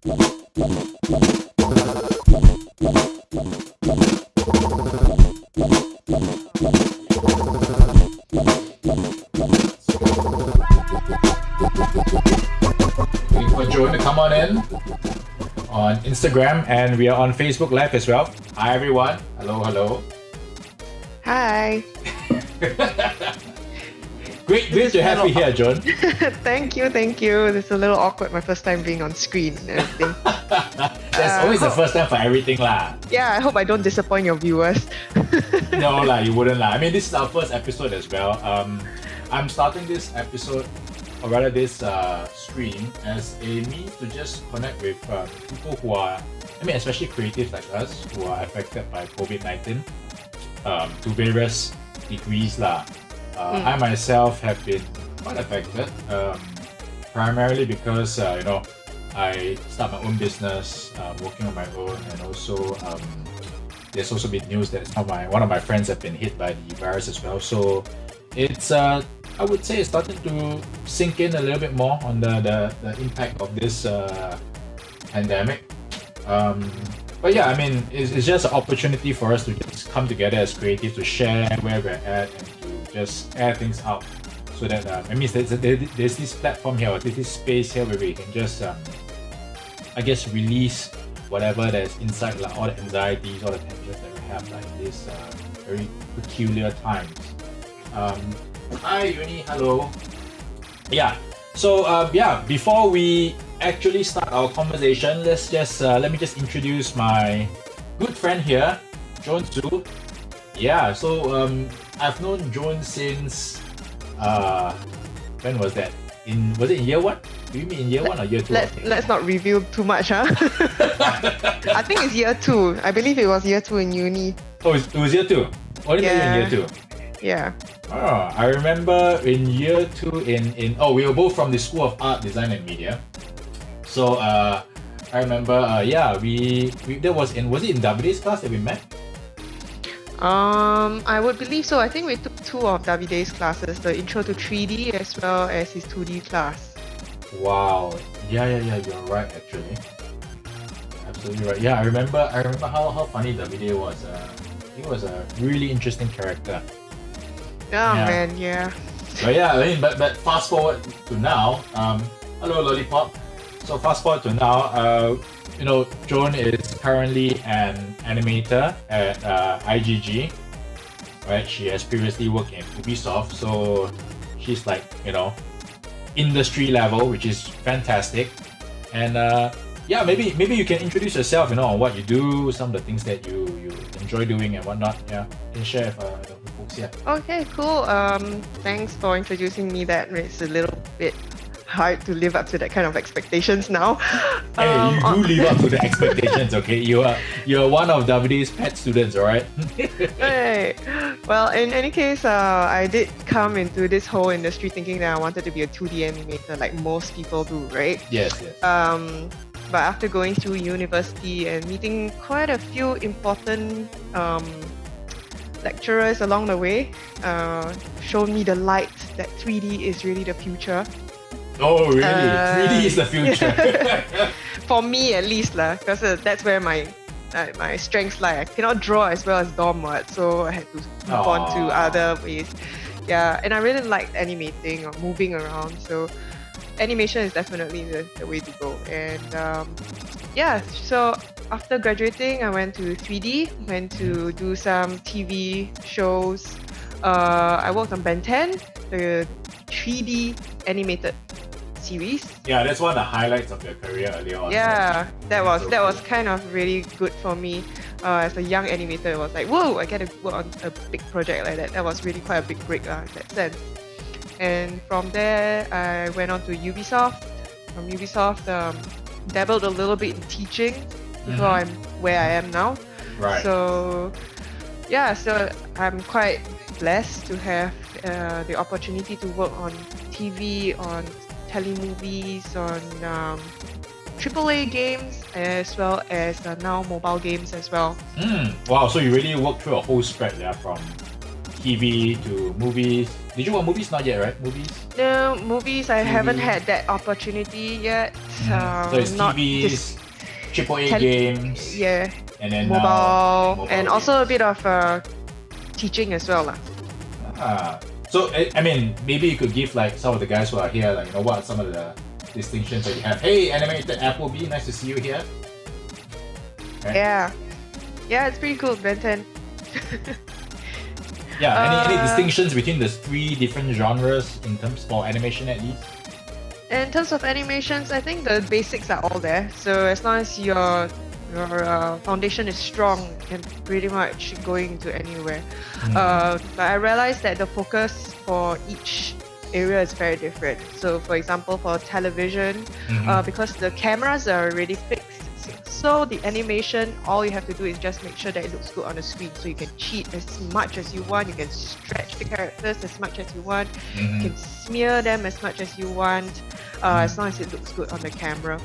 Waiting for Joan to come on in on Instagram, and we are on Facebook Live as well. Hi everyone. Hello. Hi. Great to have you here, Joan. Thank you. It's a little awkward, my first time being on screen and everything. There's always the first time for everything lah. Yeah, I hope I don't disappoint your viewers. No lah, you wouldn't lah. I mean, this is our first episode as well. I'm starting this episode, or rather this stream, as a means to just connect with people who are, especially creatives like us, who are affected by COVID-19 to various degrees lah. I myself have been quite affected, primarily because I start my own business, working on my own, and also there's also been news that one of my friends have been hit by the virus as well. So it's I would say it's starting to sink in a little bit more on the impact of this pandemic. But yeah, it's just an opportunity for us to just come together as creatives to share where we're at and to just air things out. So that there's this platform here, or there's this space here where we can just release whatever that's inside, like all the anxieties, all the tensions that we have like this very peculiar times. Hi Uni, hello. Yeah. So before we actually start our conversation, let me just introduce my good friend here, Joan Hsu. Yeah. So I've known Joan since when was that? Was it in year 1? Do you mean in year 1 or year 2? Let's not reveal too much, huh? I think it's year 2. I believe it was year 2 in uni. Oh, it was year 2? What did you in year 2? Yeah. Oh, I remember in year 2 we were both from the School of Art, Design and Media. So I remember was it in Davide's class that we met? I would believe so. I think we took 2 of Davide's classes, the Intro to 3D as well as his 2D class. Wow. Yeah, you're right actually. Absolutely right. Yeah, I remember how funny Davide was. He was a really interesting character. Oh man, yeah. But yeah, but fast forward to now. Hello Lollipop. So fast forward to now, Joan is currently an animator at IGG, right? She has previously worked in Ubisoft, so she's like, industry level, which is fantastic. And maybe you can introduce yourself, on what you do, some of the things that you enjoy doing and whatnot. Yeah, you can share with the folks here. Okay, cool. Thanks for introducing me. That it's a little bit hard to live up to that kind of expectations now. Hey, you do live up to the expectations, okay? You're one of Davide's pet students, alright? Hey. Well, in any case, I did come into this whole industry thinking that I wanted to be a 2D animator like most people do, right? Yes. But after going through university and meeting quite a few important lecturers along the way, showed me the light that 3D is really the future. Oh, really? 3D is the future. For me, at least, because that's where my strengths lie. I cannot draw as well as Dom, so I had to move on to other ways. Yeah, and I really liked animating or moving around, so animation is definitely the way to go. And so after graduating, I went to 3D, went to do some TV shows. I worked on Ben 10, the 3D animated series. Yeah, that's one of the highlights of your career earlier on. Yeah, that was kind of really good for me. As a young animator, it was like, whoa, I get to work on a big project like that. That was really quite a big break in that sense. And from there, I went on to Ubisoft. From Ubisoft, dabbled a little bit in teaching before I'm where I am now. Right. So I'm quite blessed to have the opportunity to work on TV, on telemovies, on AAA games, as well as now mobile games as well. Wow, so you really worked through a whole spread there, from TV to movies, Did you watch movies? Not yet, right? Movies? No, movies, I TV. haven't had that opportunity yet. So it's Not TVs, AAA Tele- games, yeah, and then mobile, mobile and also a games. bit of teaching as well. So I mean, maybe you could give like some of the guys who are here, like, you know, what are some of the distinctions that you have? Hey, Animated Appleby, nice to see you here. Right? Yeah, it's pretty cool, Ben 10. Yeah, any distinctions between the three different genres in terms for animation at least? In terms of animations, I think the basics are all there. So as long as your foundation is strong, you can pretty much go into anywhere. But I realized that the focus for each area is very different. So for example, for television, because the cameras are already fixed, so the animation, all you have to do is just make sure that it looks good on the screen. So you can cheat as much as you want, you can stretch the characters as much as you want, you can smear them as much as you want, as long as it looks good on the camera.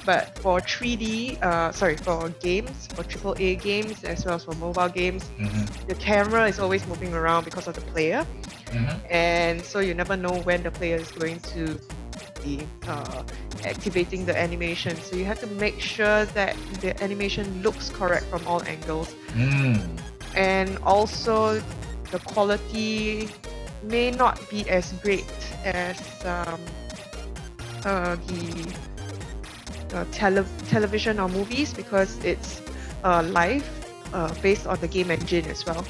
But for 3D, for games, for AAA games as well as for mobile games, the camera is always moving around because of the player. And so you never know when the player is going to be activating the animation. So you have to make sure that the animation looks correct from all angles. And also the quality may not be as great as the television or movies, because it's live, based on the game engine as well.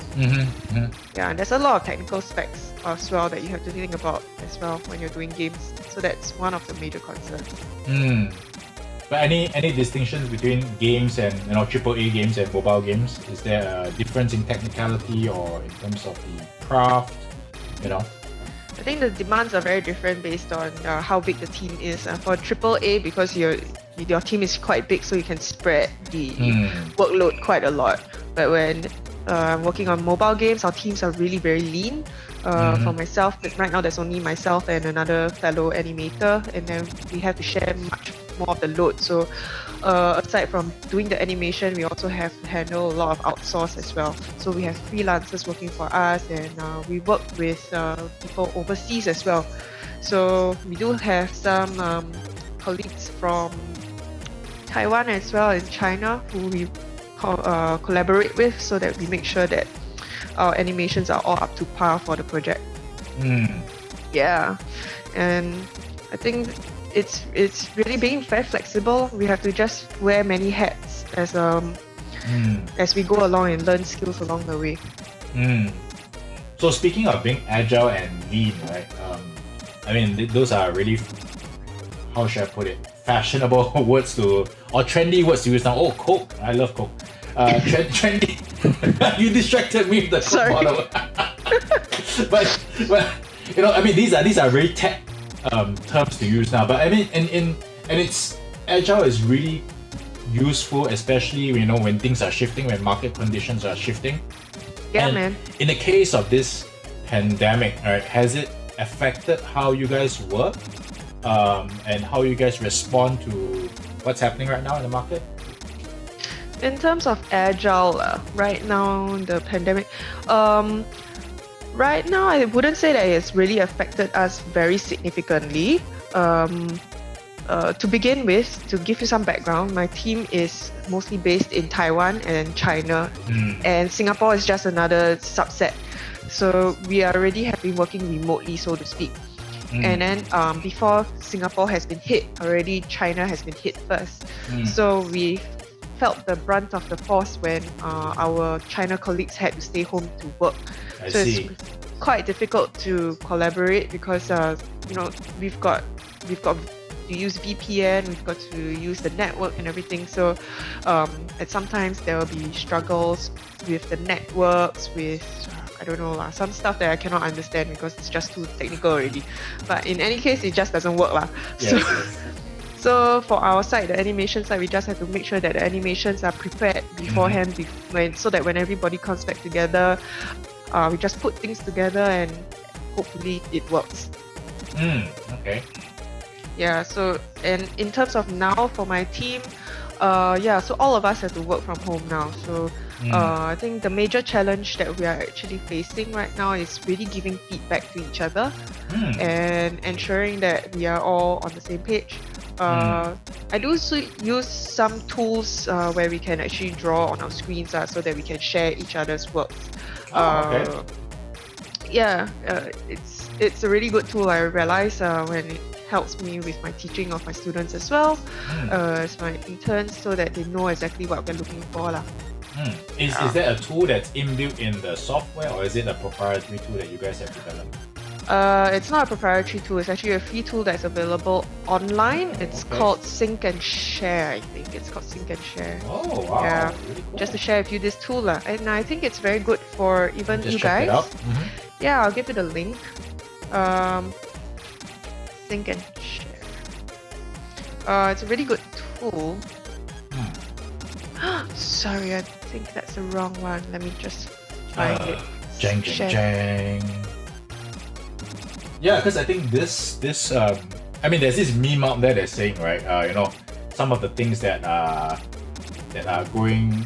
Yeah, and there's a lot of technical specs as well that you have to think about as well when you're doing games. So that's one of the major concerns. But any distinctions between games and, you know, AAA games and mobile games? Is there a difference in technicality or in terms of the craft? You know? I think the demands are very different based on how big the team is. For AAA, because your team is quite big, so you can spread the workload quite a lot. But when I'm working on mobile games, our teams are really very lean. For myself, right now there's only myself and another fellow animator, and then we have to share much more of the load. So aside from doing the animation, we also have to handle a lot of outsource as well. So we have freelancers working for us, and we work with people overseas as well. So we do have some colleagues from Taiwan as well as China who we collaborate with, so that we make sure that our animations are all up to par for the project. Yeah, and I think it's really being very flexible. We have to just wear many hats as we go along and learn skills along the way. So speaking of being agile and lean, right? I mean, those are really, how should I put it, fashionable words or trendy words to use now. Oh, Coke! I love Coke. Trendy. You distracted me with the Coke bottle. but you know, I mean, these are very tech terms to use now. But I mean, and it's agile is really useful, especially, you know, when things are shifting, when market conditions are shifting. Yeah, and man. In the case of this pandemic, right, has it affected how you guys work, and how you guys respond to what's happening right now in the market? In terms of agile, right now, the pandemic, right now I wouldn't say that it's really affected us very significantly. To begin with, to give you some background, my team is mostly based in Taiwan and China, and Singapore is just another subset. So we already have been working remotely, so to speak. And then before Singapore has been hit, already China has been hit first. So we felt the brunt of the force when our China colleagues had to stay home to work. I see. It's quite difficult to collaborate because you know, we've got to use VPN, we've got to use the network and everything. So and sometimes there will be struggles with the networks, with I don't know, some stuff that I cannot understand because it's just too technical already. But in any case, it just doesn't work. Yes. So for our side, the animation side, we just have to make sure that the animations are prepared beforehand, so that when everybody comes back together, we just put things together and hopefully it works. Okay. Yeah, so and in terms of now for my team, so all of us have to work from home now. So I think the major challenge that we are actually facing right now is really giving feedback to each other and ensuring that we are all on the same page. I do use some tools where we can actually draw on our screens so that we can share each other's works. It's a really good tool. I realize when it helps me with my teaching of my students as well as my interns, so that they know exactly what we're looking for lah. Is that a tool that's inbuilt in the software, or is it a proprietary tool that you guys have developed? It's not a proprietary tool. It's actually a free tool that's available online. It's called Sync and Share. I think it's called Sync and Share. Oh wow! Yeah, really cool. just to share with you this tool and I think it's very good for even Just you check guys. it out. Yeah, I'll give you the link. Sync and Share. It's a really good tool. Sorry, I think that's the wrong one. Let me just find it. Jang. Yeah, because I think this I mean, there's this meme out there that's saying, right, some of the things that are going,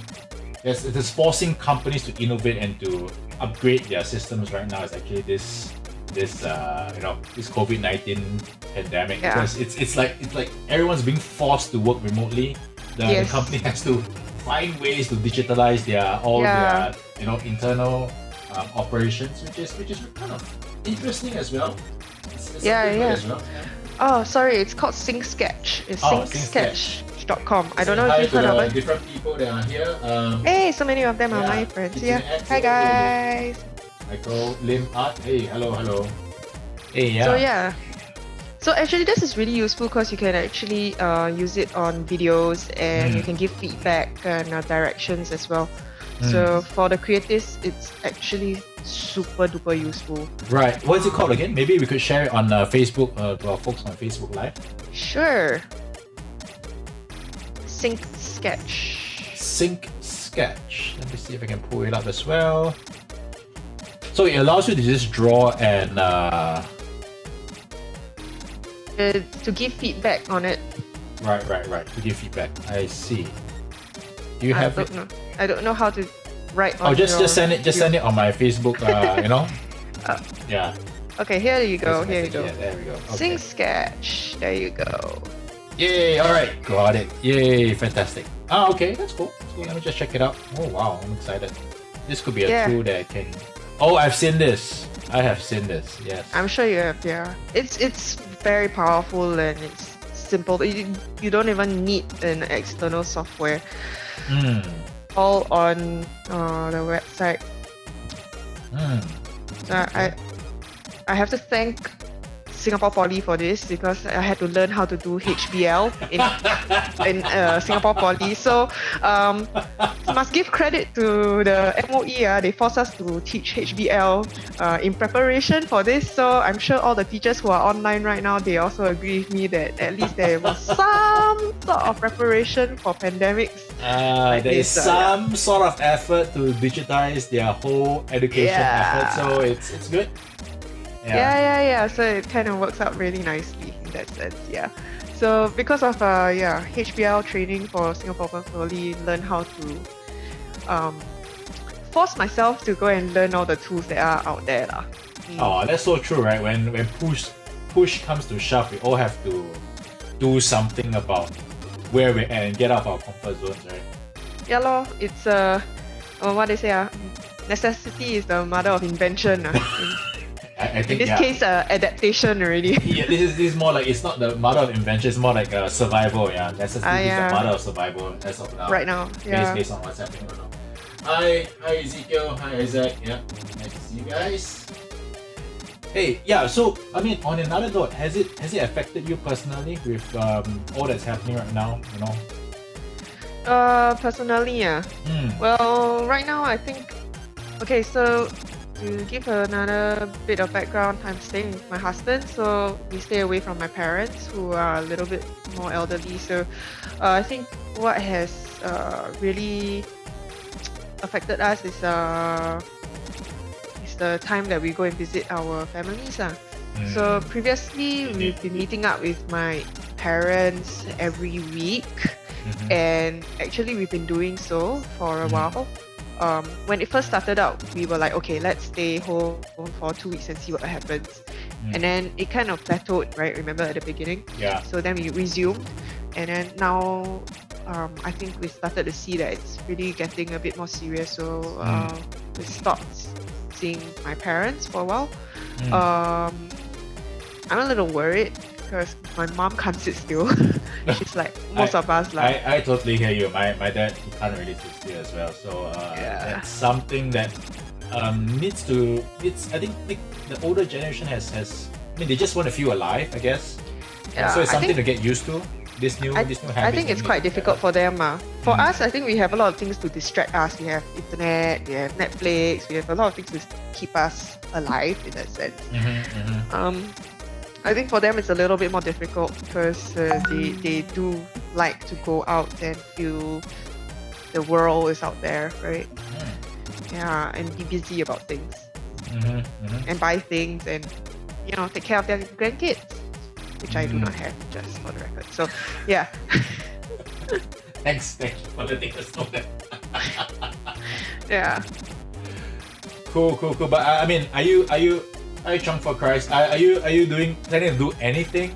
it's forcing companies to innovate and to upgrade their systems right now is actually this COVID-19 pandemic, because it's like everyone's being forced to work remotely. The company has to find ways to digitalize their internal operations, which is kind of interesting as well. It's as well. Oh, sorry, it's called Sync Sketch. It's syncsketch.com. I don't know if you've heard of it. Different people that are here. Hey, so many of them are my friends. Yeah. Hi guys. Michael Lim Art. Hey, hello. Hey, yeah. So actually, this is really useful because you can actually use it on videos and you can give feedback and directions as well. So for the creatives, it's actually super duper useful. Right. What is it called again? Maybe we could share it on Facebook to our folks on Facebook Live. Sure. Sync Sketch. Sync Sketch. Let me see if I can pull it up as well. So it allows you to just draw and to give feedback on it. Right. To give feedback. I see. Do you have it? I don't know how to write on just send it. Just send it on my Facebook. Yeah. Okay, here you go. Here you go. Yeah, there we go. Okay. Sync Sketch. There you go. Yay! All right, got it. Yay! Fantastic. Okay, that's cool. Let me just check it out. Oh wow, I'm excited. This could be a tool that can. Oh, I've seen this. I have seen this. Yes. I'm sure you have. Yeah. It's very powerful and it's simple. You don't even need an external software. All on the website. So I have to thank Singapore Poly for this because I had to learn how to do HBL in Singapore Poly. So must give credit to the MOE. They forced us to teach HBL in preparation for this. So I'm sure all the teachers who are online right now, they also agree with me that at least there was some sort of preparation for pandemics. There is some sort of effort to digitize their whole education effort. So it's good. Yeah. So it kind of works out really nicely in that sense. Yeah. So because of HBL training for Singapore Poly, learn how to force myself to go and learn all the tools that are out there lah. Oh, that's so true, right? When push comes to shove, we all have to do something about where we're at and get out of our comfort zones, right? Yeah, lor. It's what they say, necessity is the mother of invention. I think in this case, adaptation already. Yeah, this is more like, it's not the mother of invention, it's more like survival. Yeah, necessity is the mother of survival as of now. Right now, Based on what's happening right now. Hi Ezekiel. Hi Isaac. Yeah, nice to see you guys. Hey, yeah. So I mean, on another note, has it affected you personally with all that's happening right now? Personally, yeah. Well, right now I think. Okay, so to give another bit of background, I'm staying with my husband, so we stay away from my parents who are a little bit more elderly. So I think what has really affected us is the time that we go and visit our families. So previously we've been meeting up with my parents every week, and actually we've been doing so for a while. when it first started out, we were like, okay, let's stay home for 2 weeks and see what happens. And then it kind of plateaued, right? Remember at the beginning? Yeah. So then we resumed, and then now I think we started to see that it's really getting a bit more serious. So we stopped seeing my parents for a while. I'm a little worried because my mom can't sit still. She's like most of us. Like I totally hear you. My dad, he can't really sit still as well. So that's something that needs. I think the older generation has. I mean, they just want to feel alive, I guess. Yeah, so it's something to get used to. This new habit. I think it's quite difficult for them. For us, I think we have a lot of things to distract us. We have internet, we have Netflix, we have a lot of things to keep us alive in that sense. I think for them it's a little bit more difficult because they do like to go out and feel the world is out there, right? Yeah, and be busy about things. And buy things and, you know, take care of their grandkids, which I do not have, just for the record. So, yeah. Thanks for letting us know that. Yeah. Cool. But I mean, are you Chung for Christ? Are you planning to do anything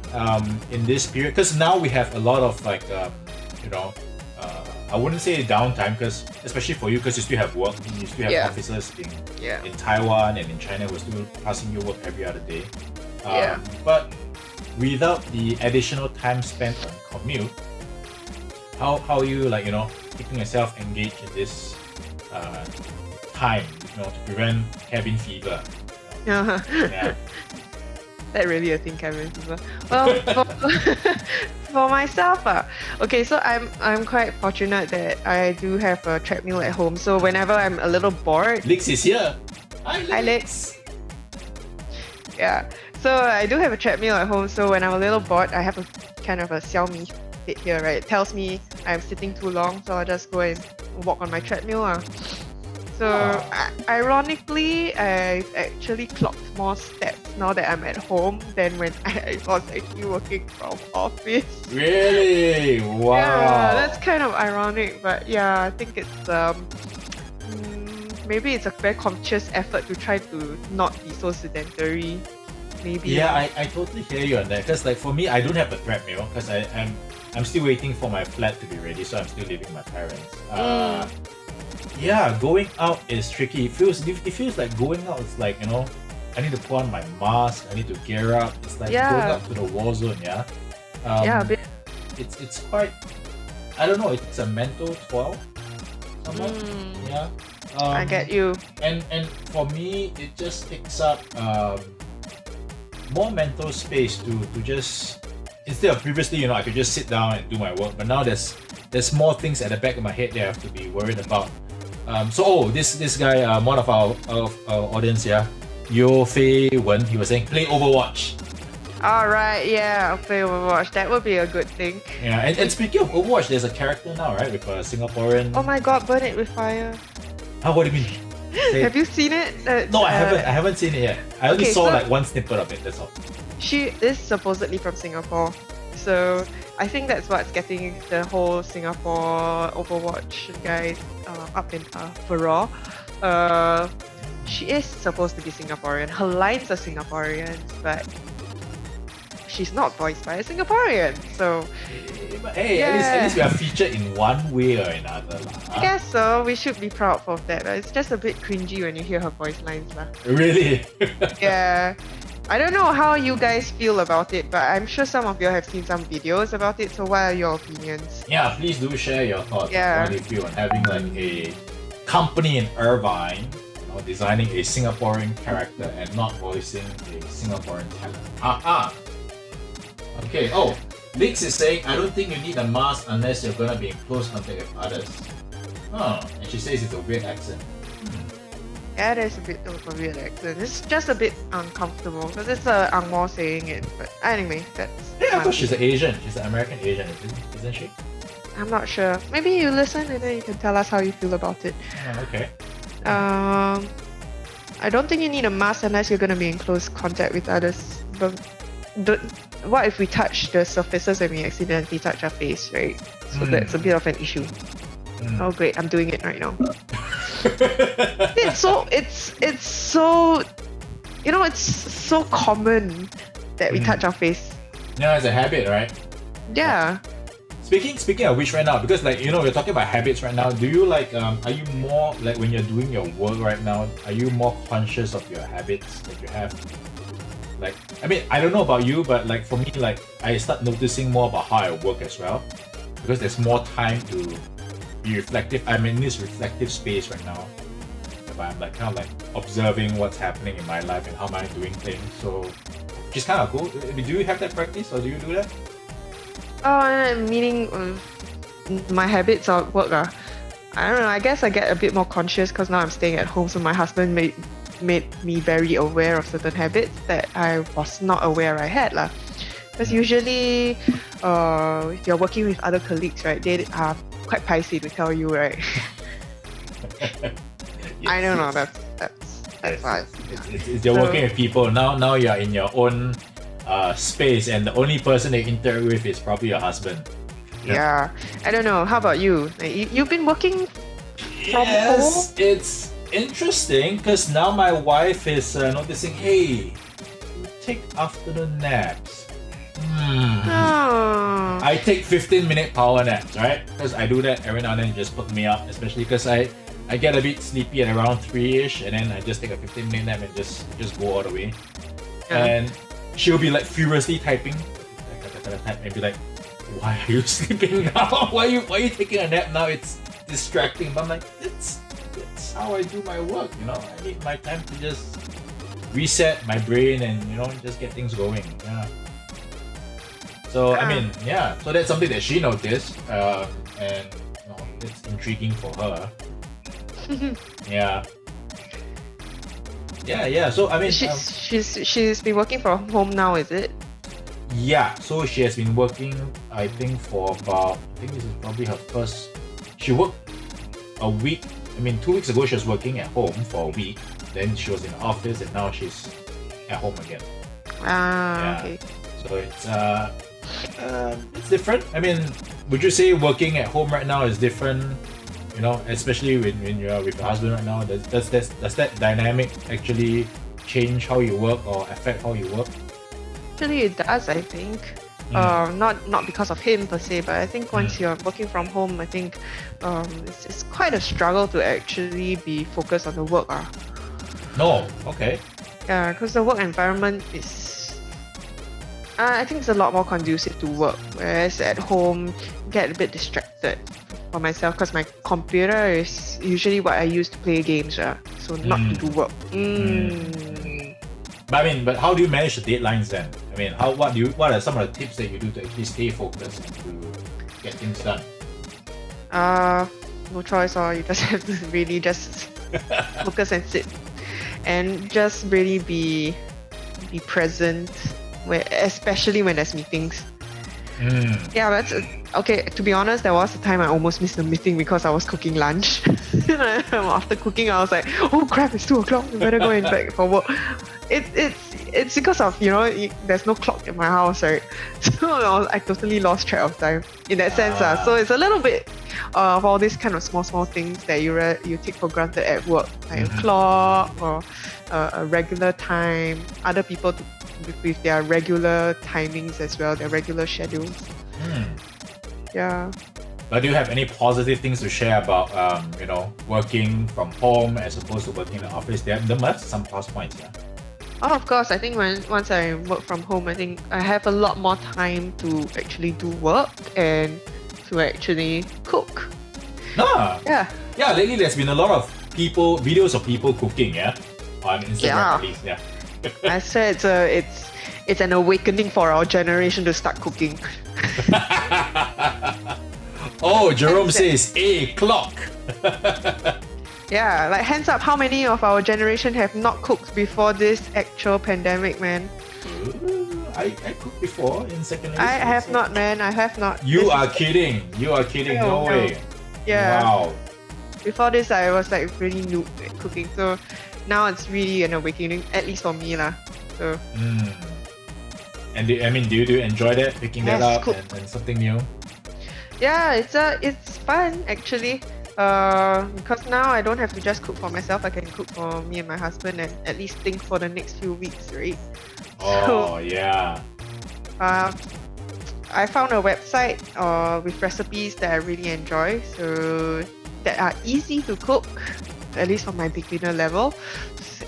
in this period? Because now we have a lot of like I wouldn't say downtime, because especially for you, because you still have work, you still have officers in Taiwan and in China who are still passing you work every other day. But without the additional time spent on commute, how are you keeping yourself engaged in this time, to prevent cabin fever? Yeah. That really a thing, cabin fever. Well, for myself, okay, so I'm quite fortunate that I do have a treadmill at home. So whenever I'm a little bored, Lix is here. Hi, Lix. Yeah. So I do have a treadmill at home. So when I'm a little bored, I have a kind of a Xiaomi Fit here, right? It tells me I'm sitting too long, so I'll just go and walk on my treadmill. So ironically, I've actually clocked more steps now that I'm at home than when I was actually working from office. Really? Wow. Yeah, that's kind of ironic, but yeah, I think it's maybe it's a very conscious effort to try to not be so sedentary. Maybe. Yeah, I totally hear you on that. Because like for me, I don't have a treadmill because I'm still waiting for my flat to be ready, so I'm still living with my parents. Yeah, going out is tricky. It feels like going out is like, I need to put on my mask, I need to gear up. It's like going out to the war zone, yeah? A bit. It's quite, I don't know, it's a mental toil somewhat. Yeah. I get you. And for me, it just takes up more mental space to just, instead of previously, I could just sit down and do my work, but now there's more things at the back of my head that I have to be worried about. This guy, one of our audience here, Yo Fei Wen, he was saying play Overwatch. Alright, yeah, I'll play Overwatch. That would be a good thing. Yeah, and speaking of Overwatch, there's a character now, right, with a Singaporean. Oh my god, burn it with fire. What do you mean? Have you seen it? No, I haven't seen it yet. I only saw like one snippet of it, that's all. She is supposedly from Singapore. So I think that's what's getting the whole Singapore Overwatch guys up in furore. She is supposed to be Singaporean. Her lines are Singaporean, but she's not voiced by a Singaporean. So hey, at least we are featured in one way or another. I guess so. We should be proud of that. It's just a bit cringy when you hear her voice lines. Really? Yeah. I don't know how you guys feel about it, but I'm sure some of you have seen some videos about it. So what are your opinions? Yeah, please do share your thoughts. What do you feel on having like a company in Irvine, designing a Singaporean character and not voicing a Singaporean talent? Okay. Oh, Lix is saying, I don't think you need a mask unless you're gonna be in close contact with others. And she says it's a weird accent. Yeah, there's a bit of a weird accent. It's just a bit uncomfortable because it's a Angmo saying it. But anyway, that's. Yeah, I thought she's an Asian. She's an American Asian, isn't she? I'm not sure. Maybe you listen and then you can tell us how you feel about it. Okay. I don't think you need a mask unless you're gonna be in close contact with others. But what if we touch the surfaces and we accidentally touch our face, right? So that's a bit of an issue. Oh great, I'm doing it right now. it's so, you know, it's so common that we touch our face. Yeah, it's a habit, right? Yeah. Speaking of which right now, because like, you know, we're talking about habits right now, do you like, are you more, like when you're doing your work right now, are you more conscious of your habits that you have? Like, I mean, I don't know about you, but like for me, like I start noticing more about how I work as well, because there's more time to be reflective. I'm in this reflective space right now, where I'm like kind of like observing what's happening in my life and how am I doing things. So, which is kind of cool. Do you have that practice, or do you do that? Meaning my habits at work. I don't know. I guess I get a bit more conscious because now I'm staying at home, so my husband made me very aware of certain habits that I was not aware I had lah. Because usually, you're working with other colleagues, right? They are quite pricey to tell you, right? Yes, I don't know. yes. That's why. You're working with people now. You're in your own space, and the only person they interact with is probably your husband. Yeah. I don't know. How about you? You've been working from home? It's interesting because now my wife is noticing, hey, you take afternoon naps. Oh. I take 15-minute power naps, right? Because I do that every now and then, just put me up, especially because I get a bit sleepy at around 3-ish, and then I just take a 15-minute nap and just go all the way. Yeah. And she'll be like furiously typing and be like, why are you sleeping now? Why are you taking a nap now? It's distracting. But I'm like, it's how I do my work, you know. I need my time to just reset my brain and, you know, just get things going. Yeah. So I mean, yeah. So that's something that she noticed, and you know, it's intriguing for her. Yeah. So I mean, she's been working from home now, is it? yeah. So she has been working, I think, for about, I think this is probably her first. She worked a week. I mean, 2 weeks ago she was working at home for a week. Then she was in the office, and now she's at home again. Okay. So it's different. I mean, would you say working at home right now is different? You know, especially when you're with your husband right now. Does that dynamic actually change how you work or affect how you work? Actually, it does. I think. Not because of him per se, but I think once you're working from home, I think it's quite a struggle to actually be focused on the work. No. Okay. Yeah, because the work environment is, I think it's a lot more conducive to work. Whereas at home, get a bit distracted for myself because my computer is usually what I use to play games. So not to do work. But how do you manage the deadlines then? I mean, what are some of the tips that you do to actually stay focused and to get things done? No choice, or you just have to really just focus and sit and just really be present, especially when there's meetings. Yeah, that's okay. To be honest, there was a time I almost missed a meeting because I was cooking lunch. After cooking, I was like, "Oh crap! It's 2:00. We better go and back for work." It's because of, you know, there's no clock in my house, right? So I totally lost track of time in that sense. So it's a little bit of all these kind of small things that you take for granted at work, like a clock or a regular time. Other people with their regular timings as well, their regular schedules. Yeah. But do you have any positive things to share about you know, working from home as opposed to working in the office? There must be some plus points, yeah. Oh, of course. I think once I work from home, I think I have a lot more time to actually do work and to actually cook. Yeah. Lately there's been a lot of videos of people cooking, yeah, on Instagram at least, yeah. I said it's an awakening for our generation to start cooking. Oh, Jerome says a clock. Yeah, like hands up, how many of our generation have not cooked before this actual pandemic, man? I cooked before in secondary school. I have not, man. I have not. You are kidding. No way. Yeah. Wow. Before this, I was like really noob at cooking. So now it's really an awakening, at least for me lah. So. And do you enjoy that, picking that up and something new? Yeah, it's fun actually. Because now I don't have to just cook for myself. I can cook for me and my husband, and at least think for the next few weeks, right? Oh, yeah. I found a website with recipes that I really enjoy, so that are easy to cook, at least on my beginner level,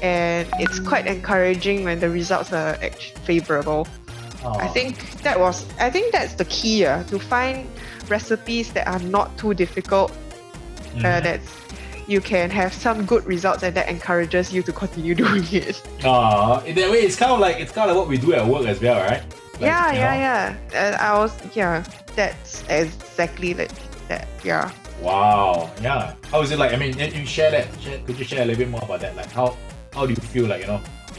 and it's quite encouraging when the results are favorable. Oh. I think that's the key, to find recipes that are not too difficult. That's you can have some good results, and that encourages you to continue doing it. In that way, it's kind of like what we do at work as well, right? Like, yeah. That's exactly like that. Yeah. Wow. Yeah. How is it like? I mean, you share that. Could you share a little bit more about that? Like, how do you feel like,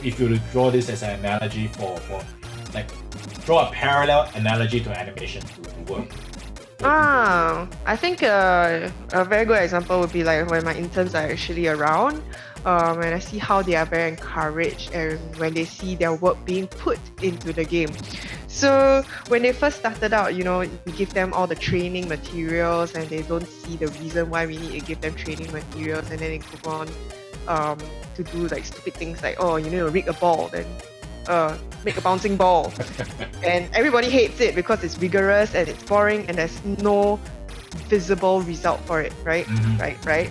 if you were to draw this as an analogy for like draw a parallel analogy to animation to work? I think a very good example would be like when my interns are actually around, and I see how they are very encouraged and when they see their work being put into the game. So when they first started out, we give them all the training materials and they don't see the reason why we need to give them training materials, and then they go on to do like stupid things like, oh, you need to rig a ball, then make a bouncing ball. And everybody hates it because it's rigorous and it's boring and there's no visible result for it, right? Right.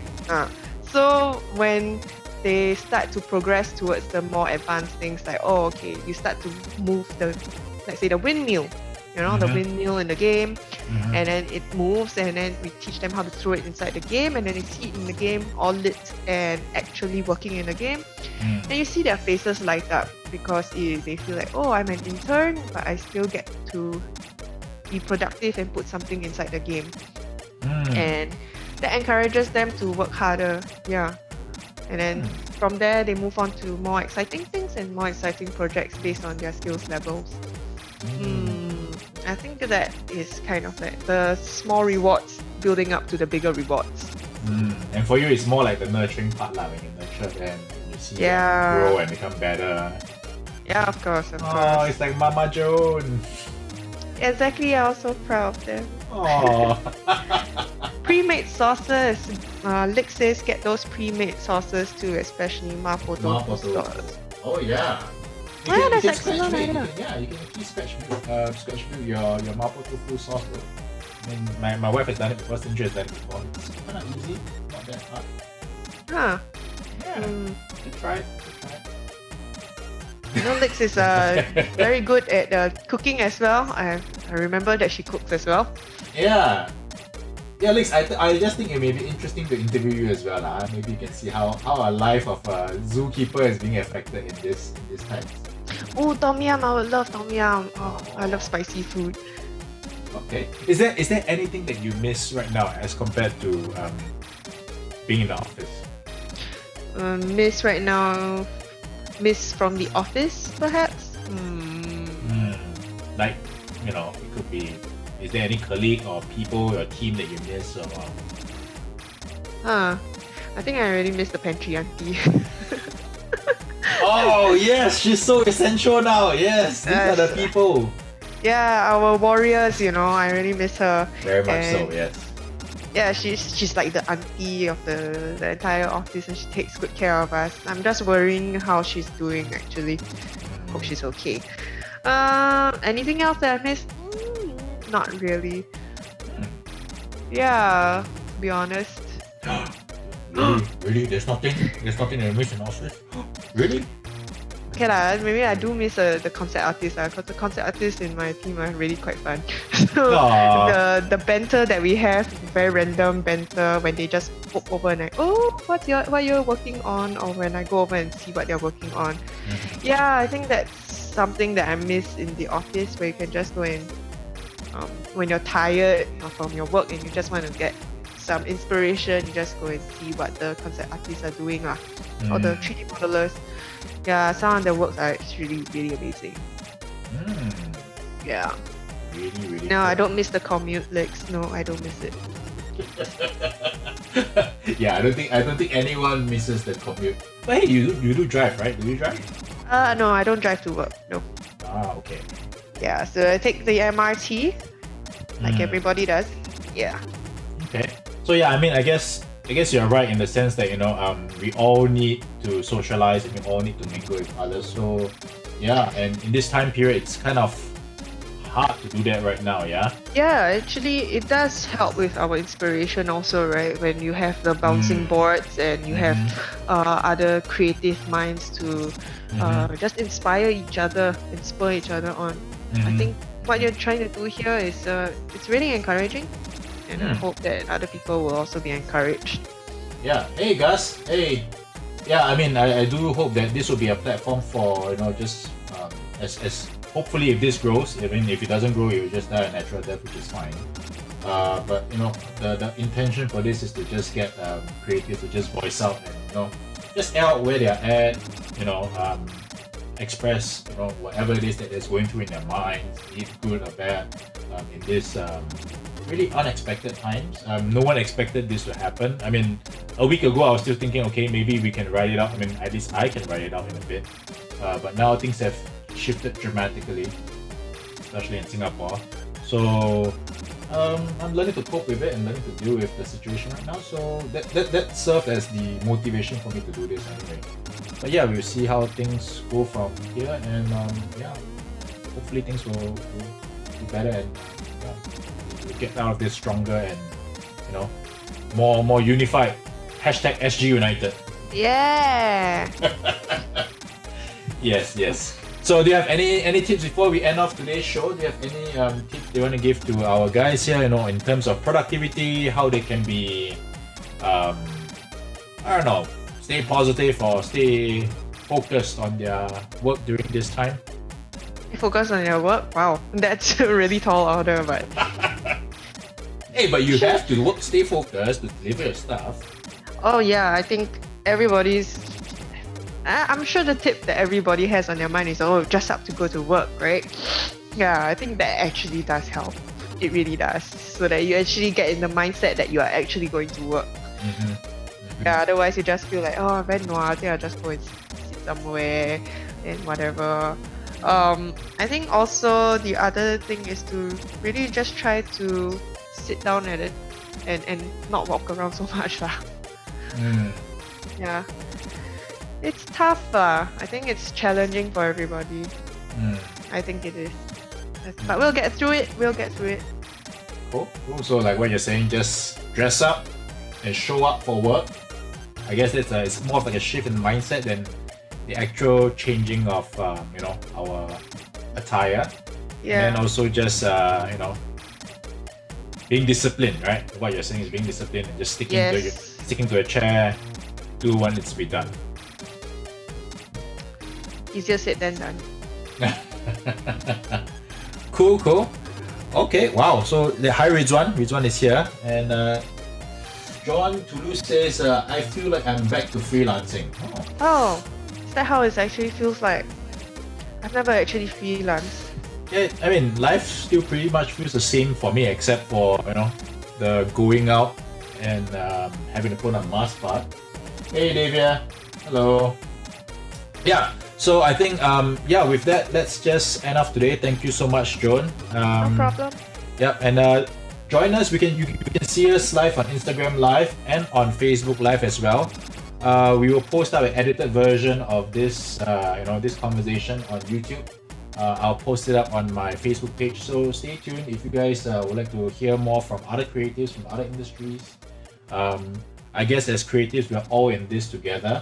So when they start to progress towards the more advanced things like, oh, okay, you start to move let's say the windmill, the windmill in the game, and then it moves, and then we teach them how to throw it inside the game, and then they see it in the game all lit and actually working in the game. And you see their faces light up because they feel like, oh, I'm an intern, but I still get to be productive and put something inside the game. And that encourages them to work harder. Yeah. And then from there, they move on to more exciting things and more exciting projects based on their skills levels. I think that is kind of like the small rewards building up to the bigger rewards. And for you, it's more like the nurturing part, when you nurture them, you see them grow and become better. Yeah, of course. Oh, it's like Mama Joan. Exactly, I was so proud of them. Oh. Pre-made sauces. Lick says get those pre-made sauces too, especially mapo tofu sauce. Oh yeah. That's excellent idea. You can actually scratch build your mapo tofu sauce. I mean, my wife has done it before. Sinja has done it before. It's kind of easy, not that hard. Yeah. Good try. Lix is very good at cooking as well. I remember that she cooks as well. Yeah, Lix, I just think it may be interesting to interview you as well. Maybe you can see how a life of a zookeeper is being affected in this time. Oh, tom yum! I would love tom yum. Oh, I love spicy food. Okay. Is there anything that you miss right now as compared to being in the office? Miss from the office, perhaps? Like, it could be, is there any colleague or people or team that you miss? Or I think I really miss the pantry auntie. Oh, yes, she's so essential now. Yes, these are the people. Yeah, our warriors, I really miss her. Very much so, yes. Yeah, she's like the auntie of the entire office, and she takes good care of us. I'm just worrying how she's doing actually. Hope she's okay. Anything else that I missed? Not really. Yeah, to be honest. Really? There's nothing that you miss in office? Really? Okay lah, maybe I do miss the concept artists because the concept artists in my team are really quite fun. So the banter that we have, very random banter when they just pop over and like, oh, what you're working on, or when I go over and see what they're working on. Yeah, I think that's something that I miss in the office, where you can just go and when you're tired from your work and you just want to get some inspiration, you just go and see what the concept artists are doing or the 3D modelers. Yeah, some of their works are actually really amazing. Yeah. Really. No, I don't miss the commute, Lex. No, I don't miss it. Yeah, I don't think anyone misses the commute. But hey, you do drive, right? Do you drive? No, I don't drive to work. No. Okay. Yeah, so I take the MRT, like everybody does. Yeah. Okay. So yeah, I mean, I guess you're right in the sense that we all need to socialize and we all need to mingle with others. So yeah, and in this time period, it's kind of hard to do that right now. Yeah. Yeah, actually, it does help with our inspiration also, right? When you have the bouncing boards and you have other creative minds to just inspire each other and spur each other on. I think what you're trying to do here is it's really encouraging, and I hope that other people will also be encouraged. Yeah. Hey, Gus. Hey. Yeah, I mean, I do hope that this will be a platform for just as hopefully if this grows. I mean, if it doesn't grow, it will just die a natural death, which is fine. But the intention for this is to just get creatives to just voice out and just air out where they are at. Express whatever it is that is going through in their minds, be it good or bad, in this really unexpected times. No one expected this to happen. I mean, a week ago I was still thinking, okay, maybe we can ride it out. I mean, at least I can ride it out in a bit. But now things have shifted dramatically, especially in Singapore. So I'm learning to cope with it and learning to deal with the situation right now. So that served as the motivation for me to do this anyway. But yeah, we'll see how things go from here, and hopefully things will be better, and we'll get out of this stronger and more unified. Hashtag SG United. Yeah. Yes. So do you have any tips before we end off today's show? Do you have any tips you want to give to our guys here, in terms of productivity, how they can be I don't know, stay positive or stay focused on their work during this time? Focus on your work? Wow, that's a really tall order, but hey, but you have to stay focused to deliver your stuff. Oh yeah, I think I'm sure the tip that everybody has on their mind is, dress up to go to work, right? Yeah, I think that actually does help. It really does. So that you actually get in the mindset that you are actually going to work. Yeah, otherwise you just feel like, very noir, I think I'll just go and sit somewhere and whatever. I think also the other thing is to really just try to sit down at it and not walk around so much lah. Yeah. It's tough. I think it's challenging for everybody. I think it is. But we'll get through it. Cool. So like what you're saying, just dress up and show up for work. I guess it's more of like a shift in mindset than the actual changing of our attire. Yeah. And then also just being disciplined, right? What you're saying is being disciplined and just sticking to a chair, do what needs to be done. Easier said than done. Cool. Okay, wow. So hi Rizwan is here, and Joan Hsu says, I feel like I'm back to freelancing. Oh, is that how it actually feels like? I've never actually freelanced. Yeah, I mean, life still pretty much feels the same for me, except for the going out and having to put on a mask part. Hey Davia, hello. Yeah. So I think with that, let's just end off today. Thank you so much, Joan. No problem. Yeah, and join us. You can see us live on Instagram Live and on Facebook Live as well. We will post our edited version of this this conversation on YouTube. I'll post it up on my Facebook page. So stay tuned if you guys would like to hear more from other creatives from other industries. I guess as creatives, we're all in this together.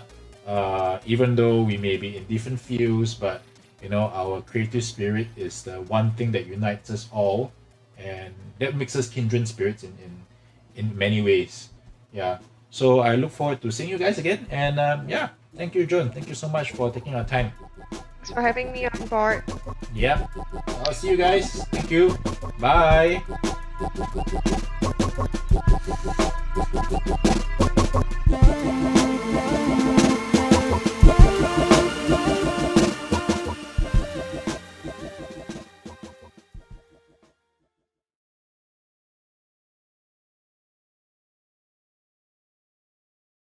Even though we may be in different fields, but our creative spirit is the one thing that unites us all, and that makes us kindred spirits in many ways. Yeah. So I look forward to seeing you guys again, and thank you, Joan. Thank you so much for taking our time. Thanks for having me on board. Yeah. I'll see you guys. Thank you. Bye.